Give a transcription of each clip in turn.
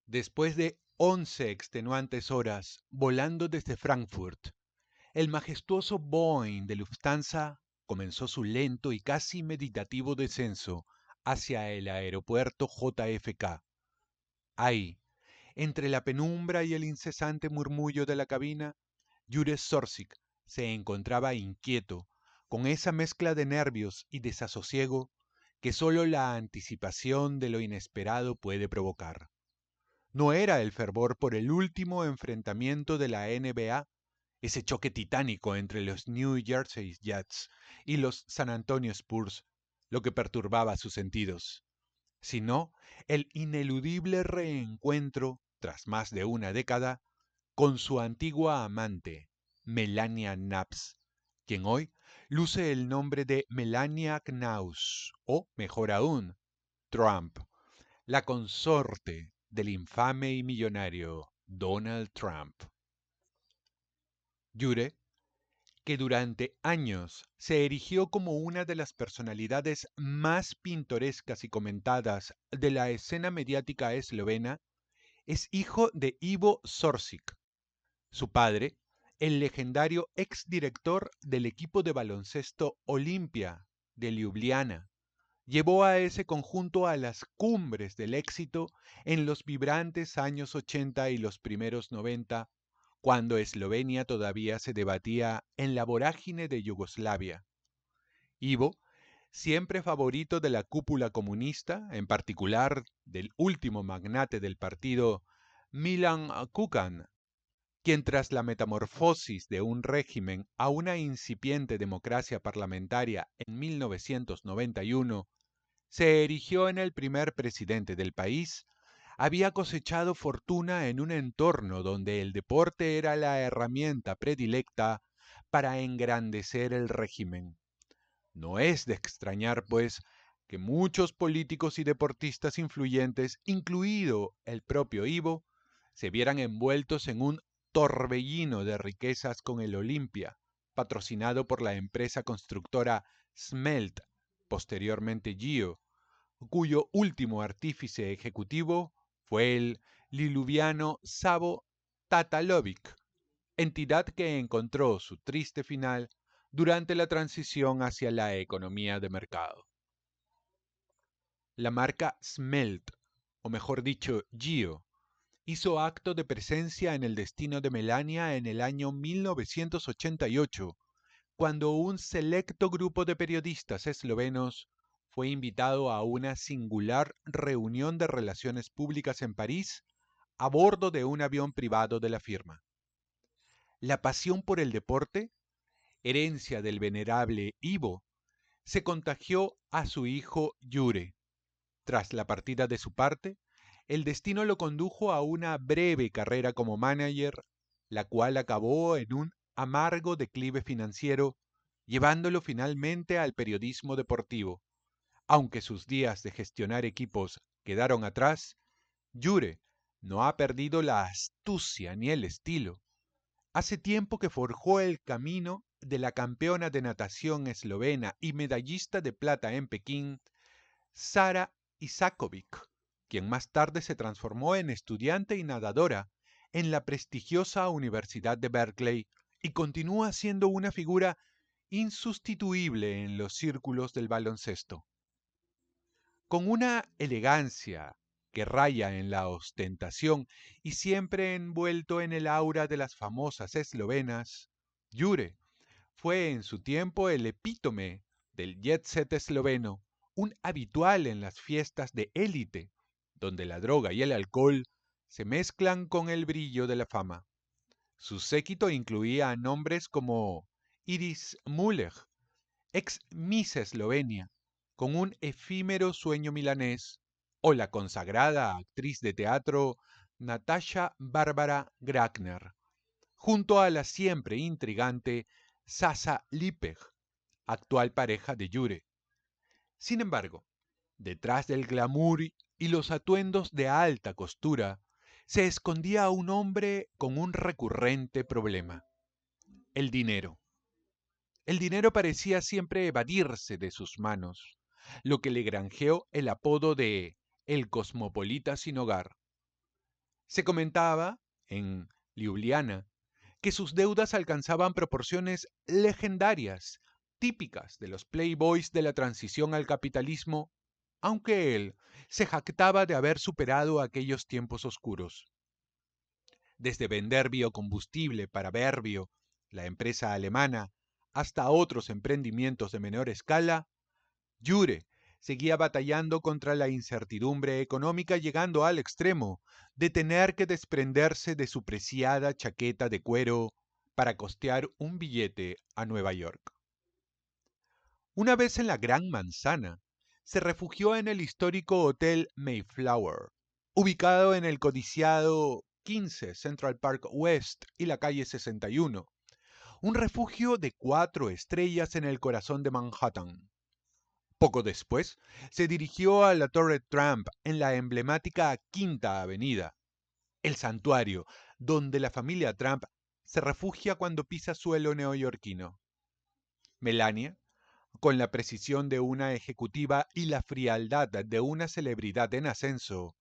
Después de 11 extenuantes horas volando desde Frankfurt, el majestuoso Boeing de Lufthansa comenzó su lento y casi meditativo descenso hacia el aeropuerto JFK. Ahí, entre la penumbra y el incesante murmullo de la cabina, Jure Sorsik se encontraba inquieto, con esa mezcla de nervios y desasosiego que sólo la anticipación de lo inesperado puede provocar. No era el fervor por el último enfrentamiento de la NBA, ese choque titánico entre los New Jersey Jets y los San Antonio Spurs, lo que perturbaba sus sentidos, sino el ineludible reencuentro, tras más de una década, con su antigua amante, Melania Knapps, quien hoy luce el nombre de Melania Knaus, o mejor aún, Trump, la consorte del infame y millonario Donald Trump. Jure, que durante años se erigió como una de las personalidades más pintorescas y comentadas de la escena mediática eslovena, es hijo de Ivo Sorsik. Su padre, el legendario exdirector del equipo de baloncesto Olimpia de Ljubljana, llevó a ese conjunto a las cumbres del éxito en los vibrantes años 80 y los primeros 90, cuando Eslovenia todavía se debatía en la vorágine de Yugoslavia. Ivo, siempre favorito de la cúpula comunista, en particular del último magnate del partido, Milan Kukan, quien tras la metamorfosis de un régimen a una incipiente democracia parlamentaria en 1991, se erigió en el primer presidente del país, había cosechado fortuna en un entorno donde el deporte era la herramienta predilecta para engrandecer el régimen. No es de extrañar, pues, que muchos políticos y deportistas influyentes, incluido el propio Ivo, se vieran envueltos en un torbellino de riquezas con el Olimpia, patrocinado por la empresa constructora Smelt, posteriormente Gio, cuyo último artífice ejecutivo fue el liluviano Savo Tatalovic, entidad que encontró su triste final durante la transición hacia la economía de mercado. La marca Smelt, o mejor dicho, Gio, hizo acto de presencia en el destino de Melania en el año 1988, cuando un selecto grupo de periodistas eslovenos fue invitado a una singular reunión de relaciones públicas en París a bordo de un avión privado de la firma. La pasión por el deporte, herencia del venerable Ivo, se contagió a su hijo Jure. Tras la partida de su parte, el destino lo condujo a una breve carrera como manager, la cual acabó en un amargo declive financiero, llevándolo finalmente al periodismo deportivo. Aunque sus días de gestionar equipos quedaron atrás, Jure no ha perdido la astucia ni el estilo. Hace tiempo que forjó el camino de la campeona de natación eslovena y medallista de plata en Pekín, Sara Isakovic, quien más tarde se transformó en estudiante y nadadora en la prestigiosa Universidad de Berkeley y continúa siendo una figura insustituible en los círculos del baloncesto. Con una elegancia que raya en la ostentación y siempre envuelto en el aura de las famosas eslovenas, Jure fue en su tiempo el epítome del jet set esloveno, un habitual en las fiestas de élite, donde la droga y el alcohol se mezclan con el brillo de la fama. Su séquito incluía a nombres como Iris Müller, ex Miss Eslovenia, con un efímero sueño milanés, o la consagrada actriz de teatro Natasha Bárbara Gragner, junto a la siempre intrigante Sasa Lipeg, actual pareja de Jure. Sin embargo, detrás del glamour y los atuendos de alta costura, se escondía un hombre con un recurrente problema: el dinero. El dinero parecía siempre evadirse de sus manos, lo que le granjeó el apodo de el cosmopolita sin hogar. Se comentaba en Ljubljana que sus deudas alcanzaban proporciones legendarias, típicas de los playboys de la transición al capitalismo, aunque él se jactaba de haber superado aquellos tiempos oscuros. Desde vender biocombustible para Verbio, la empresa alemana, hasta otros emprendimientos de menor escala, Jure seguía batallando contra la incertidumbre económica, llegando al extremo de tener que desprenderse de su preciada chaqueta de cuero para costear un billete a Nueva York. Una vez en la Gran Manzana, se refugió en el histórico Hotel Mayflower, ubicado en el codiciado 15 Central Park West y la calle 61, un refugio de 4 estrellas en el corazón de Manhattan. Poco después, se dirigió a la Torre Trump en la emblemática Quinta Avenida, el santuario donde la familia Trump se refugia cuando pisa suelo neoyorquino. Melania, con la precisión de una ejecutiva y la frialdad de una celebridad en ascenso,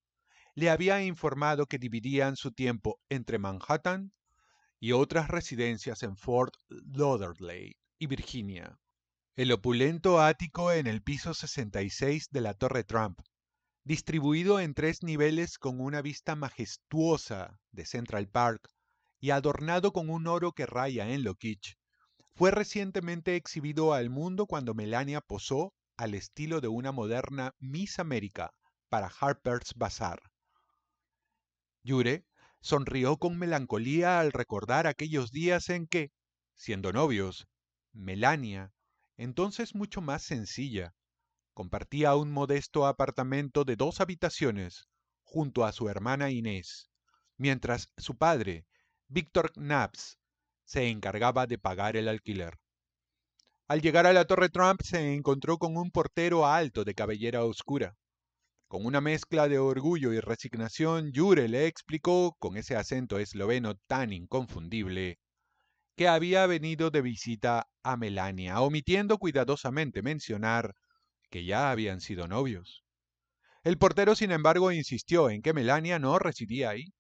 le había informado que dividían su tiempo entre Manhattan y otras residencias en Fort Lauderdale y Virginia. El opulento ático en el piso 66 de la Torre Trump, distribuido en 3 niveles con una vista majestuosa de Central Park y adornado con un oro que raya en lo kitsch, fue recientemente exhibido al mundo cuando Melania posó al estilo de una moderna Miss América para Harper's Bazaar. Jure sonrió con melancolía al recordar aquellos días en que, siendo novios, Melania, entonces mucho más sencilla, compartía un modesto apartamento de 2 habitaciones junto a su hermana Inés, mientras su padre, Víctor Knaps, se encargaba de pagar el alquiler. Al llegar a la Torre Trump se encontró con un portero alto de cabellera oscura. Con una mezcla de orgullo y resignación, Jure le explicó, con ese acento esloveno tan inconfundible, que había venido de visita a Melania, omitiendo cuidadosamente mencionar que ya habían sido novios. El portero, sin embargo, insistió en que Melania no residía ahí.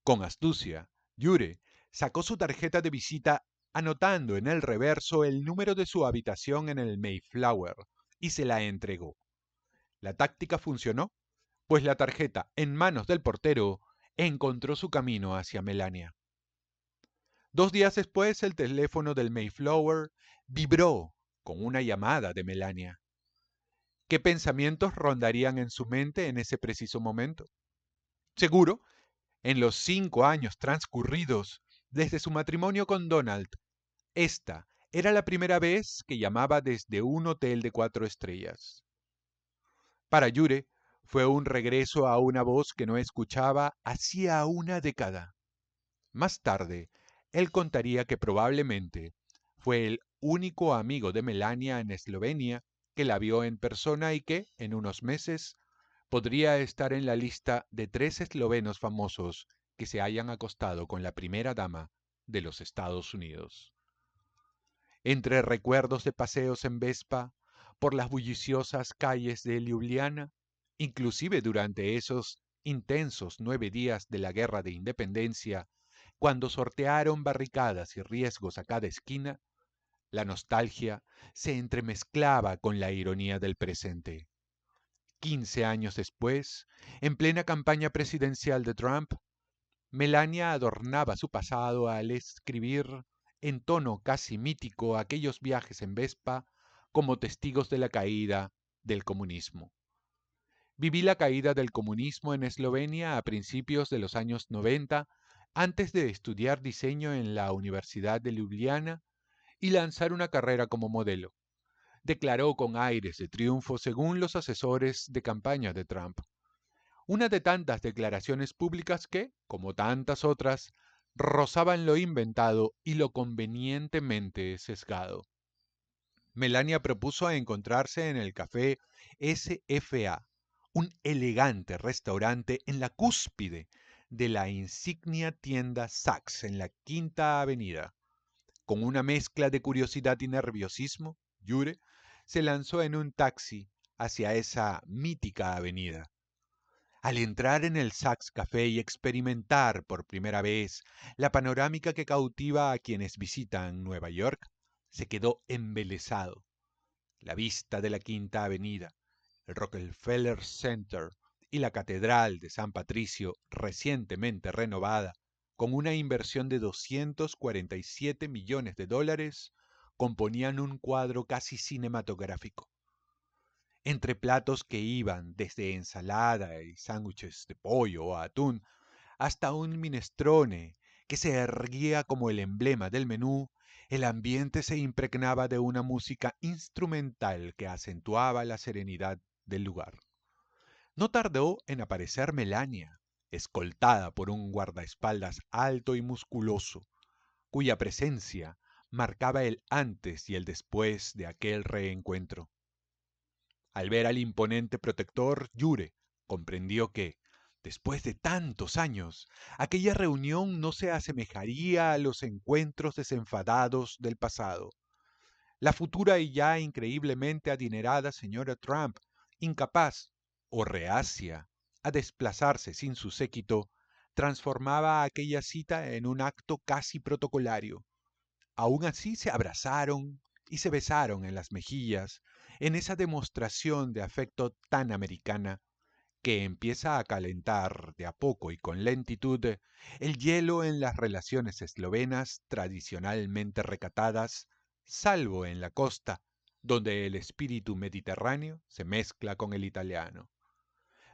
Con astucia, Jure sacó su tarjeta de visita anotando en el reverso el número de su habitación en el Mayflower y se la entregó. La táctica funcionó, pues la tarjeta, en manos del portero, encontró su camino hacia Melania. 2 días después, el teléfono del Mayflower vibró con una llamada de Melania. ¿Qué pensamientos rondarían en su mente en ese preciso momento? Seguro, en los 5 años transcurridos desde su matrimonio con Donald, esta era la primera vez que llamaba desde un hotel de 4 estrellas. Para Jure, fue un regreso a una voz que no escuchaba hacía una década. Más tarde, él contaría que probablemente fue el único amigo de Melania en Eslovenia que la vio en persona y que, en unos meses, podría estar en la lista de 3 eslovenos famosos que se hayan acostado con la primera dama de los Estados Unidos. Entre recuerdos de paseos en Vespa por las bulliciosas calles de Ljubljana, inclusive durante esos intensos 9 días de la Guerra de Independencia, cuando sortearon barricadas y riesgos a cada esquina, la nostalgia se entremezclaba con la ironía del presente. 15 años después, en plena campaña presidencial de Trump, Melania adornaba su pasado al escribir en tono casi mítico aquellos viajes en Vespa como testigos de la caída del comunismo. Viví la caída del comunismo en Eslovenia a principios de los años 90, antes de estudiar diseño en la Universidad de Ljubljana y lanzar una carrera como modelo, declaró con aires de triunfo según los asesores de campaña de Trump. Una de tantas declaraciones públicas que, como tantas otras, rozaban lo inventado y lo convenientemente sesgado. Melania propuso encontrarse en el café SFA, un elegante restaurante en la cúspide de la insignia tienda Saks en la Quinta Avenida. Con una mezcla de curiosidad y nerviosismo, Jure se lanzó en un taxi hacia esa mítica avenida. Al entrar en el Saks Café y experimentar por primera vez la panorámica que cautiva a quienes visitan Nueva York, se quedó embelesado. La vista de la Quinta Avenida, el Rockefeller Center y la Catedral de San Patricio, recientemente renovada, con una inversión de $247 millones, componían un cuadro casi cinematográfico. Entre platos que iban desde ensalada y sándwiches de pollo o atún hasta un minestrone que se erguía como el emblema del menú, el ambiente se impregnaba de una música instrumental que acentuaba la serenidad del lugar. No tardó en aparecer Melania, escoltada por un guardaespaldas alto y musculoso, cuya presencia marcaba el antes y el después de aquel reencuentro. Al ver al imponente protector, Yure comprendió que, después de tantos años, aquella reunión no se asemejaría a los encuentros desenfadados del pasado. La futura y ya increíblemente adinerada señora Trump, incapaz o reacia a desplazarse sin su séquito, transformaba aquella cita en un acto casi protocolario. Aun así se abrazaron y se besaron en las mejillas, en esa demostración de afecto tan americana que empieza a calentar de a poco y con lentitud el hielo en las relaciones eslovenas tradicionalmente recatadas, salvo en la costa, donde el espíritu mediterráneo se mezcla con el italiano.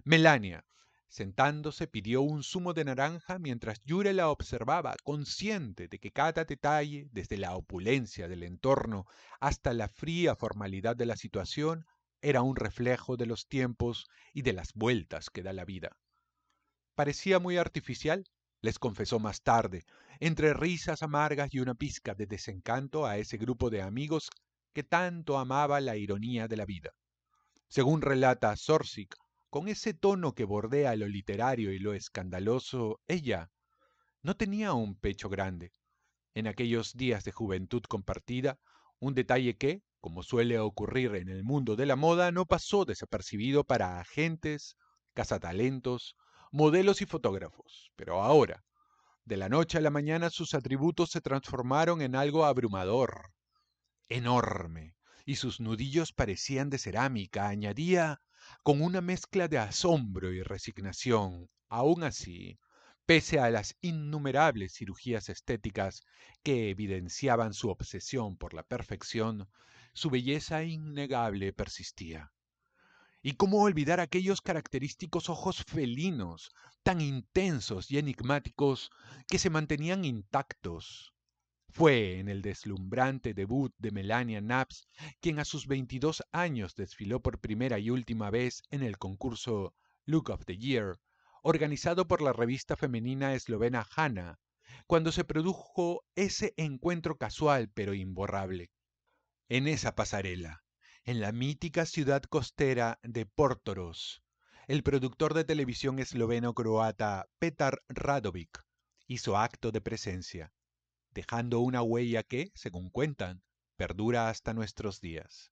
Melania, sentándose, pidió un zumo de naranja mientras Yure la observaba, consciente de que cada detalle, desde la opulencia del entorno hasta la fría formalidad de la situación, era un reflejo de los tiempos y de las vueltas que da la vida. Parecía muy artificial, les confesó más tarde, entre risas amargas y una pizca de desencanto a ese grupo de amigos que tanto amaba la ironía de la vida. Según relata Zorzik, con ese tono que bordea lo literario y lo escandaloso, ella no tenía un pecho grande. En aquellos días de juventud compartida, un detalle que, como suele ocurrir en el mundo de la moda, no pasó desapercibido para agentes, cazatalentos, modelos y fotógrafos. Pero ahora, de la noche a la mañana, sus atributos se transformaron en algo abrumador, enorme, y sus nudillos parecían de cerámica, añadía con una mezcla de asombro y resignación. Aun así, pese a las innumerables cirugías estéticas que evidenciaban su obsesión por la perfección, su belleza innegable persistía. ¿Y cómo olvidar aquellos característicos ojos felinos, tan intensos y enigmáticos, que se mantenían intactos? Fue en el deslumbrante debut de Melania Naps, quien a sus 22 años desfiló por primera y última vez en el concurso Look of the Year, organizado por la revista femenina eslovena Hana, cuando se produjo ese encuentro casual pero imborrable. En esa pasarela, en la mítica ciudad costera de Portoros, el productor de televisión esloveno-croata Petar Radovic hizo acto de presencia, dejando una huella que, según cuentan, perdura hasta nuestros días.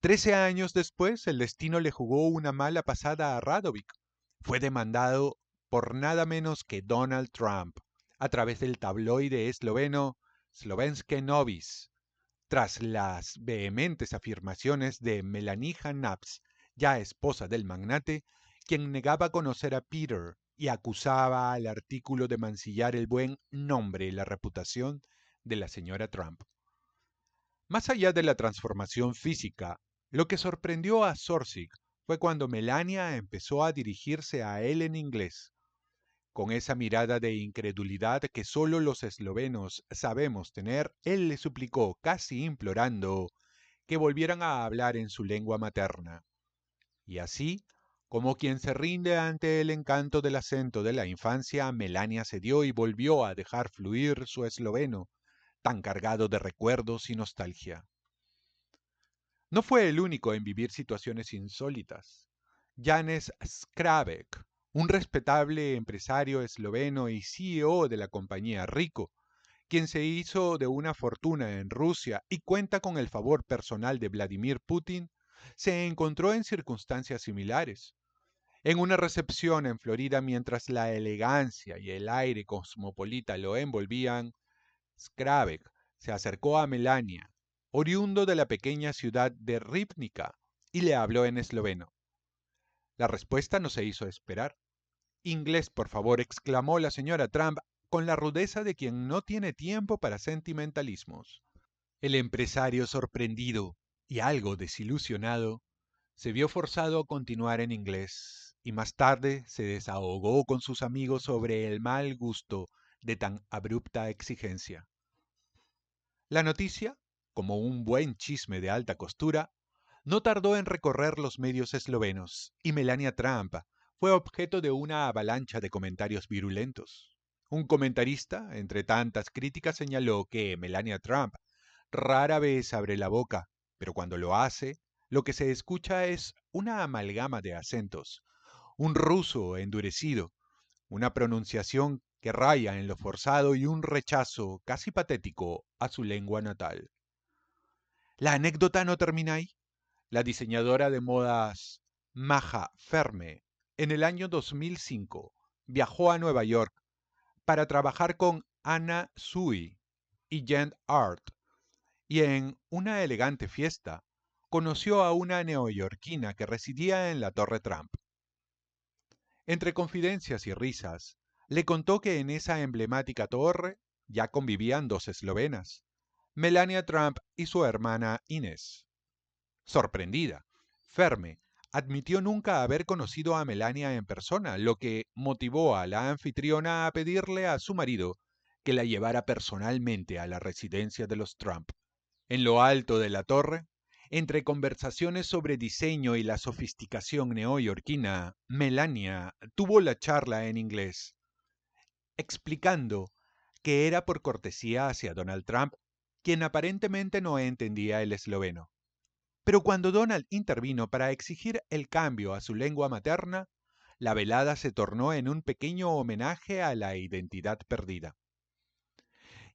13 años después, el destino le jugó una mala pasada a Radovic. Fue demandado por nada menos que Donald Trump a través del tabloide esloveno Slovenske Novis, tras las vehementes afirmaciones de Melanija Naps, ya esposa del magnate, quien negaba conocer a Peter y acusaba al artículo de mancillar el buen nombre y la reputación de la señora Trump. Más allá de la transformación física, lo que sorprendió a Zorzik fue cuando Melania empezó a dirigirse a él en inglés, con esa mirada de incredulidad que solo los eslovenos sabemos tener. Él le suplicó, casi implorando, que volvieran a hablar en su lengua materna. Y así, como quien se rinde ante el encanto del acento de la infancia, Melania cedió y volvió a dejar fluir su esloveno, tan cargado de recuerdos y nostalgia. No fue el único en vivir situaciones insólitas. Janez Skravek, un respetable empresario esloveno y CEO de la compañía Rico, quien se hizo de una fortuna en Rusia y cuenta con el favor personal de Vladimir Putin, se encontró en circunstancias similares. En una recepción en Florida, mientras la elegancia y el aire cosmopolita lo envolvían, Skravek se acercó a Melania, oriundo de la pequeña ciudad de Ribnica, y le habló en esloveno. La respuesta no se hizo esperar. Inglés, por favor, exclamó la señora Trump con la rudeza de quien no tiene tiempo para sentimentalismos. El empresario, sorprendido y algo desilusionado, se vio forzado a continuar en inglés y más tarde se desahogó con sus amigos sobre el mal gusto de tan abrupta exigencia. La noticia, como un buen chisme de alta costura, no tardó en recorrer los medios eslovenos y Melania Trump fue objeto de una avalancha de comentarios virulentos. Un comentarista, entre tantas críticas, señaló que Melania Trump rara vez abre la boca, pero cuando lo hace, lo que se escucha es una amalgama de acentos, un ruso endurecido, una pronunciación que raya en lo forzado y un rechazo casi patético a su lengua natal. La anécdota no termina ahí. La diseñadora de modas Maja Ferme, en el año 2005, viajó a Nueva York para trabajar con Anna Sui y Jen Art, y en una elegante fiesta conoció a una neoyorquina que residía en la Torre Trump. Entre confidencias y risas, le contó que en esa emblemática torre ya convivían dos eslovenas, Melania Trump y su hermana Inés. Sorprendida, Ferme admitió nunca haber conocido a Melania en persona, lo que motivó a la anfitriona a pedirle a su marido que la llevara personalmente a la residencia de los Trump. En lo alto de la torre, entre conversaciones sobre diseño y la sofisticación neoyorquina, Melania tuvo la charla en inglés, explicando que era por cortesía hacia Donald Trump, quien aparentemente no entendía el esloveno. Pero cuando Donald intervino para exigir el cambio a su lengua materna, la velada se tornó en un pequeño homenaje a la identidad perdida.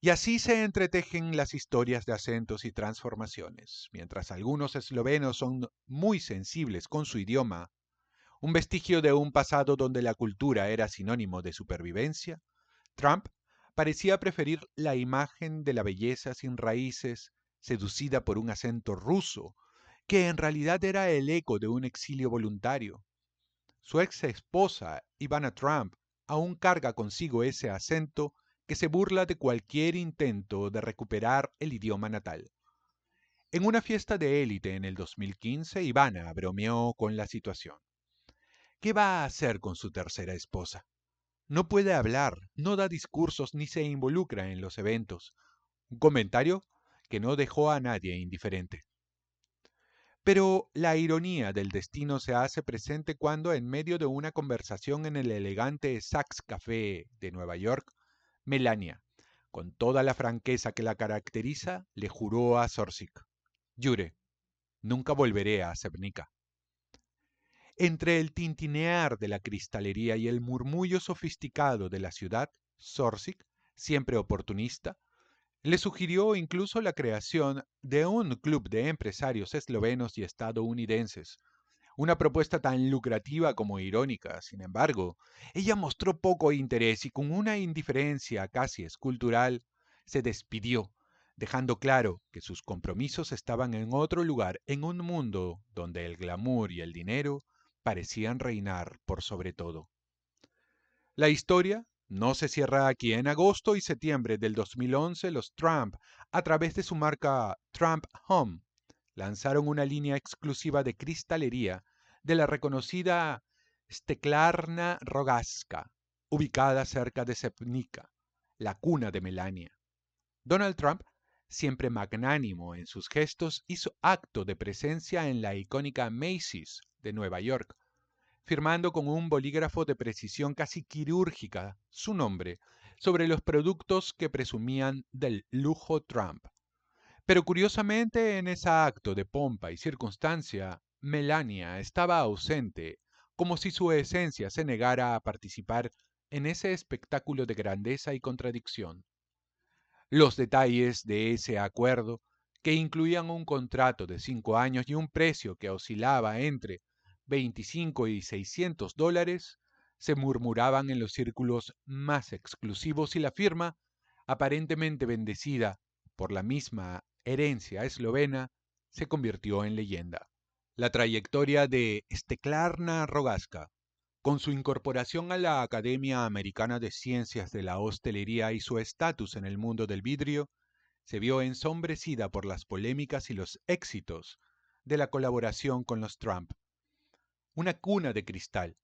Y así se entretejen las historias de acentos y transformaciones. Mientras algunos eslovenos son muy sensibles con su idioma, un vestigio de un pasado donde la cultura era sinónimo de supervivencia, Trump parecía preferir la imagen de la belleza sin raíces, seducida por un acento ruso, que en realidad era el eco de un exilio voluntario. Su ex esposa, Ivana Trump, aún carga consigo ese acento que se burla de cualquier intento de recuperar el idioma natal. En una fiesta de élite en el 2015, Ivana bromeó con la situación. ¿Qué va a hacer con su tercera esposa? No puede hablar, no da discursos ni se involucra en los eventos. Un comentario que no dejó a nadie indiferente. Pero la ironía del destino se hace presente cuando, en medio de una conversación en el elegante Saks Café de Nueva York, Melania, con toda la franqueza que la caracteriza, le juró a Zorzik: Jure, nunca volveré a Sebnica. Entre el tintinear de la cristalería y el murmullo sofisticado de la ciudad, Zorzik, siempre oportunista, le sugirió incluso la creación de un club de empresarios eslovenos y estadounidenses, una propuesta tan lucrativa como irónica. Sin embargo, ella mostró poco interés y con una indiferencia casi escultural se despidió, dejando claro que sus compromisos estaban en otro lugar, en un mundo donde el glamour y el dinero parecían reinar por sobre todo. La historia no se cierra aquí. En agosto y septiembre del 2011, los Trump, a través de su marca Trump Home, lanzaron una línea exclusiva de cristalería de la reconocida Steklarna Rogaska, ubicada cerca de Sebnica, la cuna de Melania. Donald Trump, siempre magnánimo en sus gestos, hizo acto de presencia en la icónica Macy's de Nueva York, firmando con un bolígrafo de precisión casi quirúrgica su nombre sobre los productos que presumían del lujo Trump. Pero curiosamente, en ese acto de pompa y circunstancia, Melania estaba ausente, como si su esencia se negara a participar en ese espectáculo de grandeza y contradicción. Los detalles de ese acuerdo, que incluían un contrato de 5 años y un precio que oscilaba entre $25 y $600 se murmuraban en los círculos más exclusivos y la firma, aparentemente bendecida por la misma herencia eslovena, se convirtió en leyenda. La trayectoria de Steklarna Rogaška, con su incorporación a la Academia Americana de Ciencias de la Hostelería y su estatus en el mundo del vidrio, se vio ensombrecida por las polémicas y los éxitos de la colaboración con los Trump. Una cuna de cristal,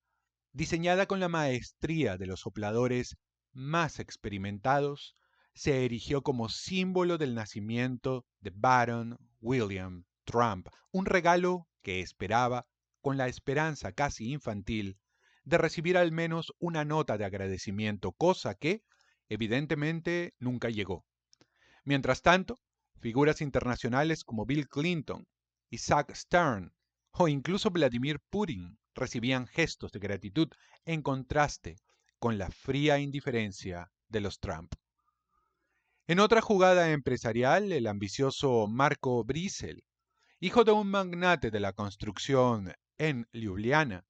diseñada con la maestría de los sopladores más experimentados, se erigió como símbolo del nacimiento de Baron William Trump, un regalo que esperaba, con la esperanza casi infantil, de recibir al menos una nota de agradecimiento, cosa que, evidentemente, nunca llegó. Mientras tanto, figuras internacionales como Bill Clinton, Isaac Stern o incluso Vladimir Putin recibían gestos de gratitud en contraste con la fría indiferencia de los Trump. En otra jugada empresarial, el ambicioso Marco Brisel, hijo de un magnate de la construcción en Ljubljana,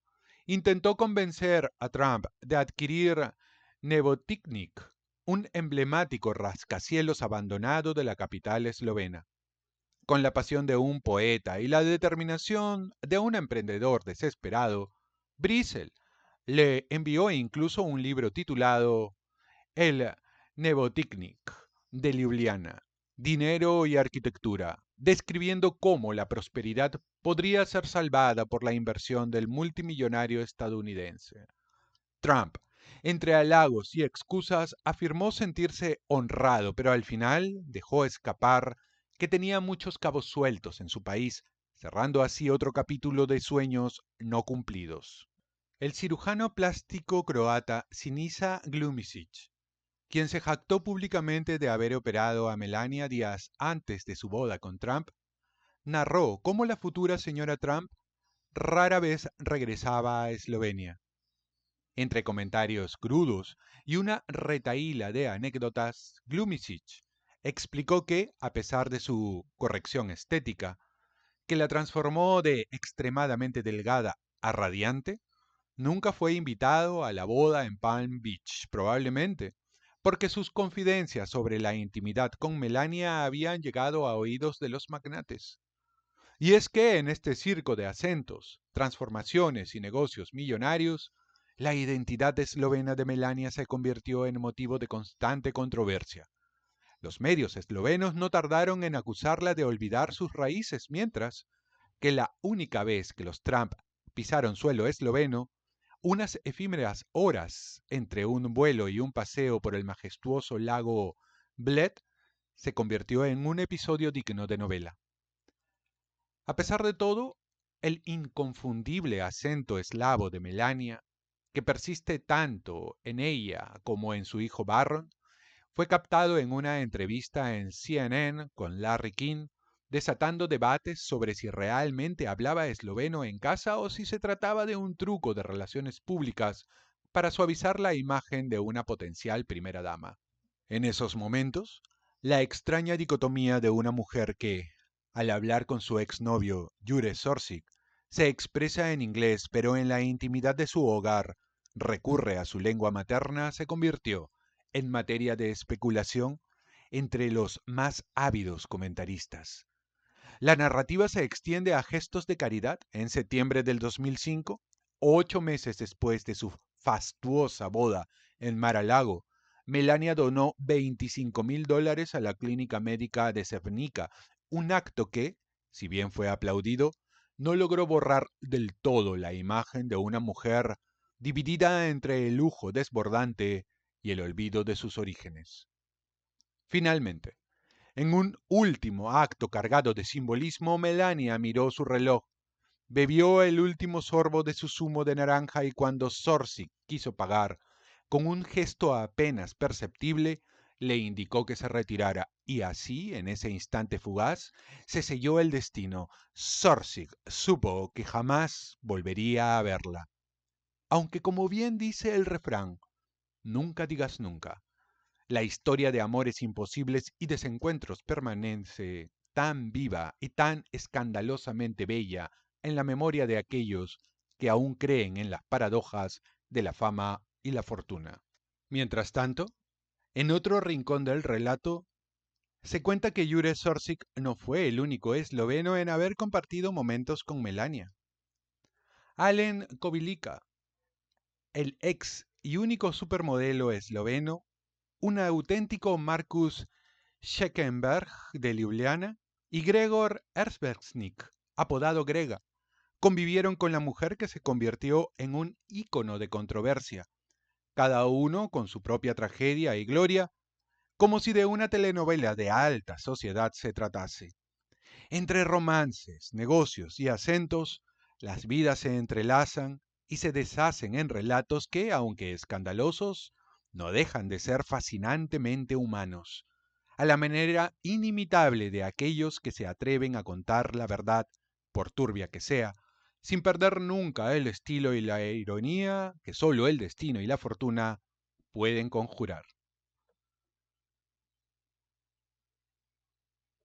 intentó convencer a Trump de adquirir Nebotichnik, un emblemático rascacielos abandonado de la capital eslovena. Con la pasión de un poeta y la determinación de un emprendedor desesperado, Brisel le envió incluso un libro titulado El Nebotichnik de Ljubljana, Dinero y Arquitectura, describiendo cómo la prosperidad podría ser salvada por la inversión del multimillonario estadounidense. Trump, entre halagos y excusas, afirmó sentirse honrado, pero al final dejó escapar que tenía muchos cabos sueltos en su país, cerrando así otro capítulo de sueños no cumplidos. El cirujano plástico croata Sinisa Glumisic, quien se jactó públicamente de haber operado a Melania días antes de su boda con Trump, narró cómo la futura señora Trump rara vez regresaba a Eslovenia. Entre comentarios crudos y una retahíla de anécdotas, Glumisic explicó que, a pesar de su corrección estética, que la transformó de extremadamente delgada a radiante, nunca fue invitado a la boda en Palm Beach, probablemente porque sus confidencias sobre la intimidad con Melania habían llegado a oídos de los magnates. Y es que en este circo de acentos, transformaciones y negocios millonarios, la identidad eslovena de Melania se convirtió en motivo de constante controversia. Los medios eslovenos no tardaron en acusarla de olvidar sus raíces, mientras que la única vez que los Trump pisaron suelo esloveno, unas efímeras horas entre un vuelo y un paseo por el majestuoso lago Bled, se convirtió en un episodio digno de novela. A pesar de todo, el inconfundible acento eslavo de Melania, que persiste tanto en ella como en su hijo Barron, fue captado en una entrevista en CNN con Larry King, desatando debates sobre si realmente hablaba esloveno en casa o si se trataba de un truco de relaciones públicas para suavizar la imagen de una potencial primera dama. En esos momentos, la extraña dicotomía de una mujer que, al hablar con su exnovio Jure Sorsik, se expresa en inglés pero en la intimidad de su hogar recurre a su lengua materna, se convirtió, en materia de especulación, entre los más ávidos comentaristas. La narrativa se extiende a gestos de caridad. En septiembre del 2005, 8 meses después de su fastuosa boda en Mar-a-Lago, Melania donó $25,000 a la clínica médica de Sevnica, un acto que, si bien fue aplaudido, no logró borrar del todo la imagen de una mujer dividida entre el lujo desbordante y el olvido de sus orígenes. Finalmente, en un último acto cargado de simbolismo, Melania miró su reloj, bebió el último sorbo de su zumo de naranja y cuando Sorsi quiso pagar, con un gesto apenas perceptible, le indicó que se retirara y así, en ese instante fugaz, se selló el destino. Sorsig supo que jamás volvería a verla. Aunque como bien dice el refrán, nunca digas nunca. La historia de amores imposibles y desencuentros permanece tan viva y tan escandalosamente bella en la memoria de aquellos que aún creen en las paradojas de la fama y la fortuna. Mientras tanto, en otro rincón del relato, se cuenta que Jure Sorsic no fue el único esloveno en haber compartido momentos con Melania. Alen Kobilica, el ex y único supermodelo esloveno, un auténtico Markus Scheckenberg de Ljubljana, y Gregor Erzbergsnik, apodado Grega, convivieron con la mujer que se convirtió en un ícono de controversia, cada uno con su propia tragedia y gloria, como si de una telenovela de alta sociedad se tratase. Entre romances, negocios y acentos, las vidas se entrelazan y se deshacen en relatos que, aunque escandalosos, no dejan de ser fascinantemente humanos, a la manera inimitable de aquellos que se atreven a contar la verdad, por turbia que sea, sin perder nunca el estilo y la ironía que solo el destino y la fortuna pueden conjurar.